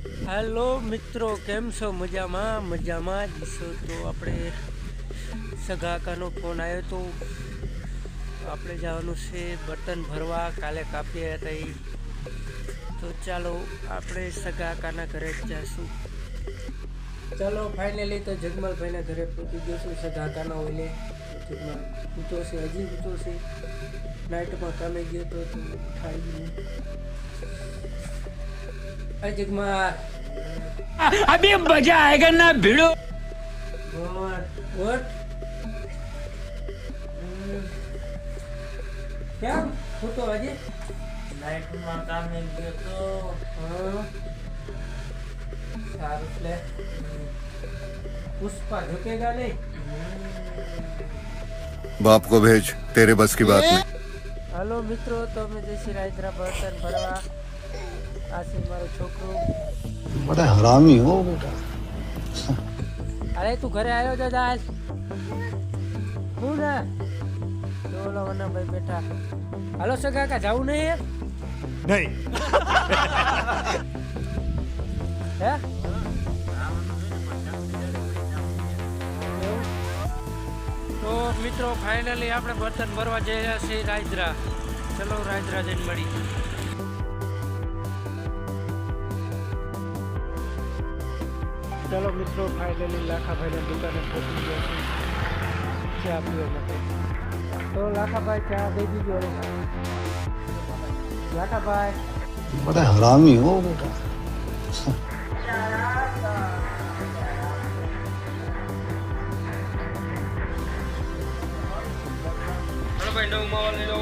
Hello મિત્રો, કેમ છો? મજામાં જ છો? તો આપણે સગાકાનો ફોન આવ્યો તો આપણે જવાનું છે બટન ભરવા, કાલે કાપ્યા હતા એ. તો ચાલો આપણે સગાકાના ઘરે જ જઈશું. ચાલો ફાઇનલી તો જગમલભાઈના ઘરે પહોંચી ગયો છું. સગાકાનો હોય જગમલ ઊંચો છે, હજી ઊંચો છે. નાઇટમાં કામે ગયો તો ઉઠાઈ ગયું. जगमा अभी मजा आएगा ना भिड़ो। what क्या फोटो अजय लाइट में काम में गयो तो सारू प्ले पुष्पा झुकेगा नहीं। बाप को भेज, तेरे बस की बात नहीं। हेलो मित्रों, तो मैं जैसी राइतरा बर्तन भरवा आसिम मारो छोकरो। बड़ा हरामी हो बेटा। अरे तू घरे आयो दादा आज हूँ ना चलो वना भाई बेटा। हेलो सगा का जाऊ नहीं है नहीं है तो मित्रों फाइनली આપણે બર્તન ભરવા જઈ રહ્યા છીએ રાજદ્રા। ચલો રાજદ્રા જઈને મળી। चलो मित्रों फाइनली लाखा भाई ने दुकाने पहुंची गया છે ચા પીવા માટે। તો લાખા ભાઈ ચા દઈ દીજો। લાખા ભાઈ बड़ा हरामी हो बेटा। ભાઈ નવ માવા લઈ લો।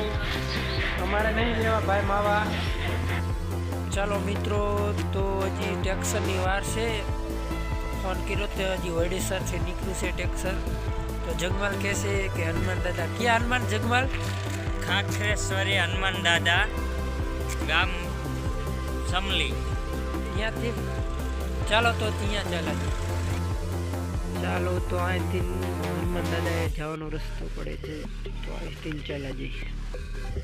અમારે નહીં લેવા ભાઈ માવા। ચાલો મિત્રો, તો હજી ટેક્સરની વાર છે। फोन करो तो हजी ओडिशा से निकलू से टेक्सर। तो जगमल कैसे कि हनुमान दादा क्या हनुमान जगमल खाखरेश्वरी हनुमान दादा गाम समली यहाँ थी। चलो तो ત્યાં ચાલે। ચાલો તો અહીંથી હનુમાન દાદાએ જવાનો રસ્તો પડે છે, તો અહીંથી ચાલે જઈએ।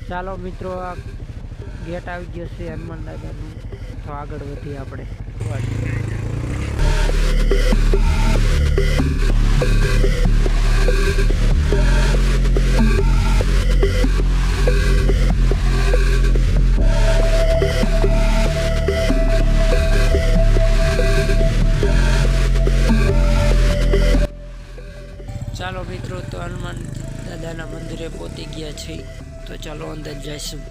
ચાલો મિત્રો, આ ગેટ આવી ગયો છે હનુમાન દાદાનું, તો આગળ વધીએ આપણે। ચાલો મિત્રો, તો હનુમાન દાદાના મંદિરે પહોંચી ગયા છે, તો ચાલો અંદર જઈશું।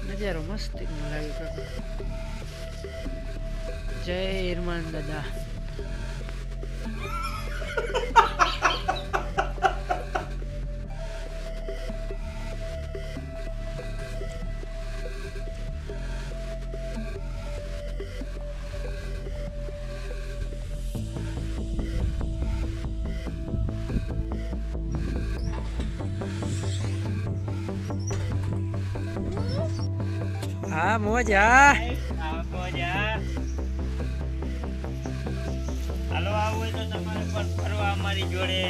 નજારો મસ્ત લાગે કાકા। જય હનુમાન દાદા। हाँ मोजा હાલો આવું હોય તો તમારે પણ ફરવા અમારી જોડે।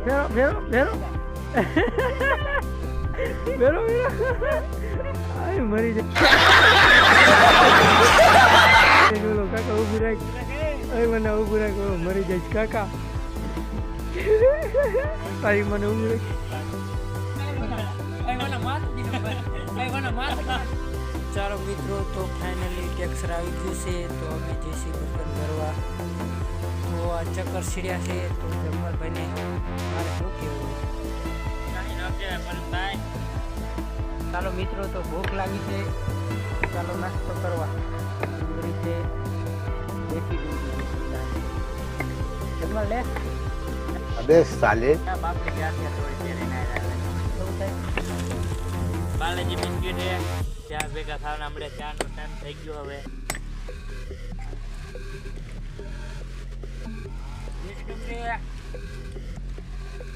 फेरो फेरो फेरो फेरो फेरो आई मरी जा। बोलो काका ऊभी राख। अरे मने ऊभी राख, मरी जाइस काका। ताई मने ऊभी राख। ચાલો મિત્રો, તો ફાઇનલી ટેક્સર આવી ગયું છે, તો અમે જઈશું બર્તન ભરવા। તો આ ચક્કર સીડ્યા છે, તો જમવાલભાઈને મારે શું કહેવું? ચાલો મિત્રો, તો ભૂખ લાગી છે, ચાલો નાસ્તો કરવા। રીતે દેખી જમવા લે। अबे साले બાપડી ગયા થોડી દેરી ના બાલાજી બિસ્કિટ હે ચા ભેગા ખાવાના। આપણે ચાનો ટાઈમ થઈ ગયો હવે।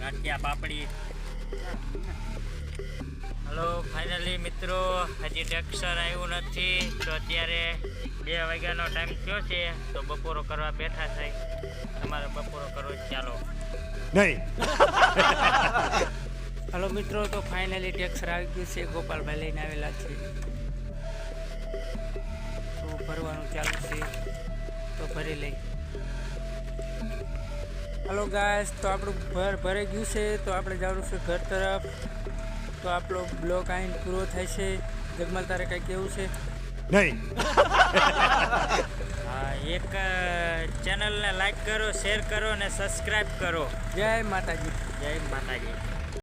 ગાંઠિયા પાપડી હલો ફાઇનલી મિત્રો હજી ટેક્સર આવ્યું નથી તો અત્યારે 2 વાગ્યાનો ટાઈમ થયો છે તો બપોરો કરવા બેઠા છે તમારે બપોરો કરવો ચાલો હલો મિત્રો, તો ફાઇનલી ટેક્સર આવી ગયું છે, ગોપાલભાઈ લઈને આવેલા છે, તો ભરવાનું ચાલુ છે, તો ભરી લઈ. હલો ગાઈસ, તો આપણું ભરાઈ ગયું છે, તો આપણે જવાનું છે ઘર તરફ. તો આપણો બ્લોગ આઈને પૂરો થાય છે. જગમાલ, તારે કંઈ કેવું છે? હા, એક ચેનલને લાઈક કરો, શેર કરો અને સબસ્ક્રાઈબ કરો. જય માતાજી. જય માતાજી.